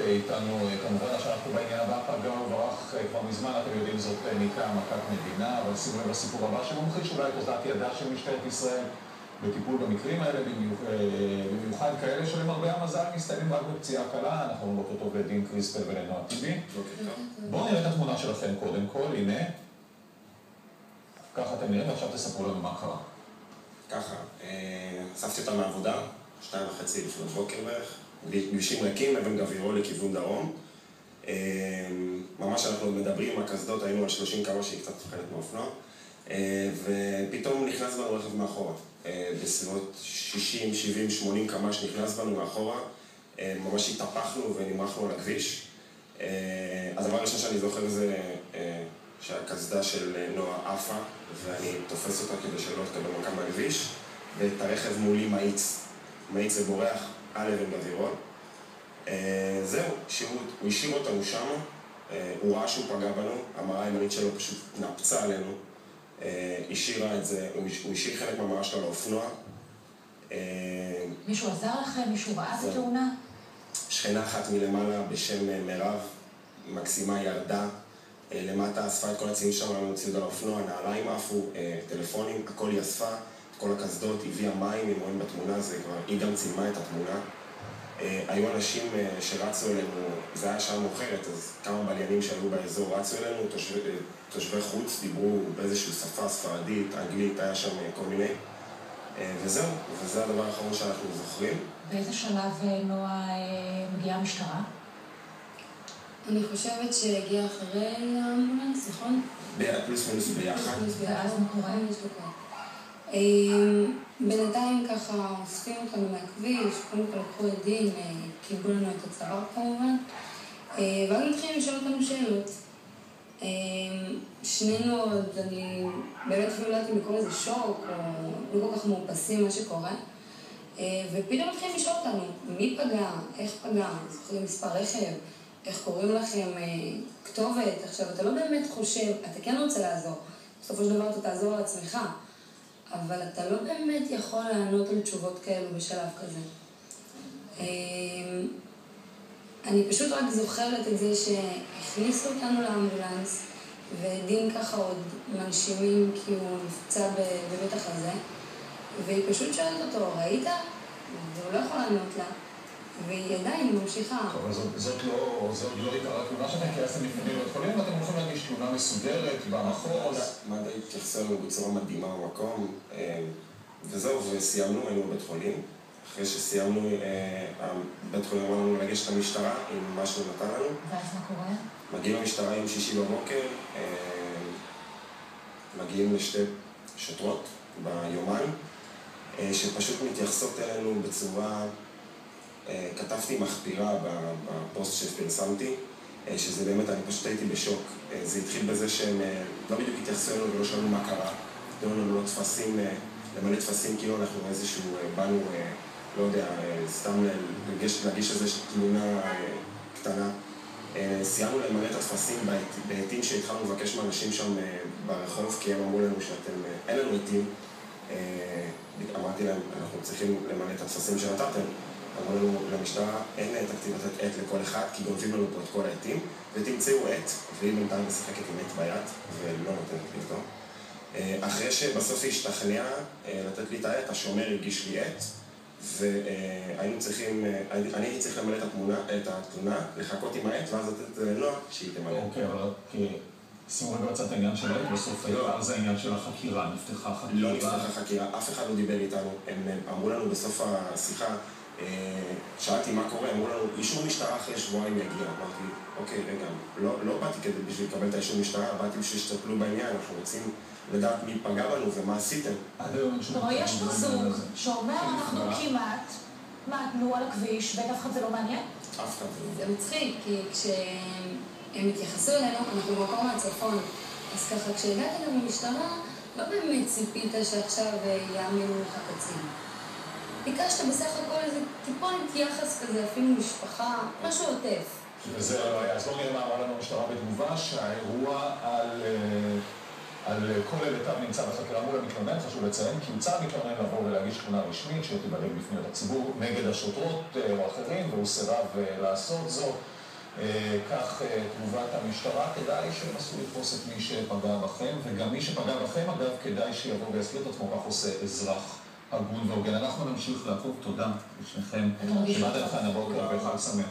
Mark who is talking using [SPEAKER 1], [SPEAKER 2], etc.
[SPEAKER 1] איתנו, כמובן שאנחנו בעניין הבא פגע וברח כבר מזמן, אתם יודעים זאת נהייתה מכת מדינה, אבל שימו לב לסיפור הבא שמומחיש אולי את אוזלת ידה של משטרת ישראל בטיפול במקרים האלה, במיוחד כאלה שלמרבה המזל מסתיימים רק בפציעה קלה. אנחנו בוקר טוב לדין קריספל ולנועה טיבי. בואו נראה את התמונה שלכם קודם כל, הנה. ככה אתם נראים, ועכשיו תספרו לנו מה קרה.
[SPEAKER 2] ככה, אספתי אותה מהעבודה, 2:30 לפנות בוקר בערך, כבישים ריקים, אבן גבירול לכיוון דרום. ממש אנחנו מדברים, הקסדות היינו על 30 קמ"ש שהיא קצת מפחדת מאופנוע, ופתאום נכנס בנו רכב מאחורה. בסביבות 60, 70, 80 קמ"ש נכנס בנו מאחורה, ממש התהפכנו ונמרחנו על הכביש. הדבר הראשון שאני זוכר זה שהקסדה של נועה עפה, ואני תופס אותה כדי שלא תקבל מכה מהכביש, ואת הרכב מולי מאיץ ובורח על אבן גבירול. זהו, הוא השאיר אותנו שם, הוא ראה שהוא פגע בנו, המראה הימנית שלו פשוט נפצה עלינו, השאירה את זה, הוא השאיר חלק מהמראה שלו לאופנוע.
[SPEAKER 3] מישהו עזר לכם? מישהו ראה את התאונה?
[SPEAKER 2] שכנה אחת מלמעלה בשם מירב, מקסימה, ירדה, למטה אספה את כל הציוד שם, היה לנו ציוד על האופנוע, נעליים עפו, טלפונים, הכל היא אספה, את כל הקסדות, הביאה מים, אם רואים בתמונה, היא גם צילמה את התמונה. היו אנשים שרצו אלינו, זה היה שעה מאוחרת, אז כמה בליינים שהיו באזור רצו אלינו, תושבי חוץ, דיברו באיזושהי שפה ספרדית, אנגלית, היה שם כל מיני. וזהו, וזה הדבר האחרון שאנחנו זוכרים.
[SPEAKER 3] באיזה שלב נועה מגיעה המשטרה?
[SPEAKER 4] אני חושבת שהגיעה אחרי האמבולנס, נכון?
[SPEAKER 2] פלוס מינוס ביחד.
[SPEAKER 3] ואז מה קורה?
[SPEAKER 4] בינתיים ככה אוספים אותנו מהכביש, קודם כל לקחו את דין, קיבלו לנו את הצוואר כמובן, ואז מתחילים לשאול אותנו שאלות. שנינו עוד, אני באמת אפילו לא יודעת אם לקרוא לזה שוק, או לא כל כך מאופסים מה שקורה, ופתאום מתחילים לשאול אותנו, מי פגע, איך פגע, זוכרים מספר רכב, איך קוראים לכם, כתובת. עכשיו, אתה לא באמת חושב, אתה כן רוצה לעזור, בסופו של דבר אתה תעזור לעצמך, אבל אתה לא באמת יכול לענות על תשובות כאלו בשלב כזה. אני פשוט רק זוכרת את זה שהכניסו אותנו לאמבולנס, ודין ככה עוד מנשימים כי הוא נפצע בבית החזה, והיא פשוט שואלת אותו, ראית? והוא לא יכול לענות לה, והיא עדיין ממשיכה.
[SPEAKER 1] טוב, אבל זאת לא עיקר התלונה שלכם, כי אתם לפני בית חולים, ואתם הולכים להגיש תלונה מסודרת במחוז.
[SPEAKER 2] מד"א התייחסו לנו בצורה מדהימה במקום, וזהו, וסיימנו, היינו בבית חולים. אחרי שסיימנו, בית חולים אמר לנו לגשת למשטרה עם מה שהוא נתן לנו.
[SPEAKER 3] ואז מה קורה?
[SPEAKER 2] מגיעים למשטרה עם שישי בבוקר, מגיעים לשתי שוטרות ביומיים, שפשוט מתייחסות אלינו בצורה, כתבתי מחפירה בפוסט שפרסמתי, שזה באמת, אני פשוט הייתי בשוק. זה התחיל בזה שהם לא בדיוק התייחסו אלינו ולא שאלו מה קרה. תנו לנו לא תפסים, למלא תפסים כאילו אנחנו איזשהו, באנו, לא יודע, סתם להגיש איזושהי תלונה קטנה. סיימנו למלא את התפסים בעתים שהתחלנו לבקש מאנשים שם ברחוב, כי הם אמרו לנו שאתם, אין לנו עתים. אמרתי להם, אנחנו צריכים למלא את התפסים שנתתם. אמרו לנו למשטרה, אין תקציב לתת עט לכל אחד, כי גונבים לנו פה את כל העתים, ותמצאו עט, והיא בינתיים משחקת עם עט ביד, ולא נותנת לי אותו. אחרי שבסוף היא השתכנעה לתת לי את העט, השומר הגיש לי עט, והיינו צריכים, אני הייתי צריך למלא את התלונה, לחכות עם העט, ואז לתת את זה לנועה, שהיא תמלא.
[SPEAKER 1] אוקיי, אבל שימו רגע בצד העניין של העט, בסוף היה זה העניין של החקירה, נפתחה חקירה.
[SPEAKER 2] לא נפתחה חקירה, אף אחד לא דיבר איתנו, הם אמרו לנו בסוף השיחה, שאלתי מה קורה, אמרו לנו, אישור משטרה אחרי שבועיים יגיע. אמרתי, אוקיי, רגע, לא באתי כדי בשביל לקבל את האישור משטרה, באתי בשביל שתטפלו בעניין, אנחנו רוצים לדעת מי פגע בנו ומה עשיתם.
[SPEAKER 3] יש פה זוג שאומר, אנחנו כמעט מעטנו על הכביש, בין אף אחד זה לא מעניין?
[SPEAKER 2] אף אחד לא.
[SPEAKER 4] זה מצחיק, כי כשהם התייחסו אלינו, אנחנו במקום מהצפון, אז ככה, כשהגעתי גם למשטרה, לא באמת ציפית שעכשיו יאמינו לך קצין. ביקשת בסך הכל איזה טיפונת יחס כזה, אפילו משפחה, משהו עוטף.
[SPEAKER 1] וזה לא היה. אז לא נראה מה אמרה לנו המשטרה בתגובה, שהאירוע על כל היבטיו נמצא בחקירה מול המתלונן, חשוב לציין, כי הוצע המתלונן לבוא ולהגיש תלונה רשמית שתיבדק בפניות הציבור נגד השוטרות או אחרים, והוא סירב לעשות זאת. כך תגובת המשטרה, כדאי שנסו לתפוס את מי שפגע בכם, וגם מי שפגע בכם, אגב, כדאי שיבוא ויסביר את עצמו, כך עושה אזרח הגון והוגן. אנחנו נמשיך לעקוב. תודה לשניכם שבאתם לכאן הבוקר וחג שמח.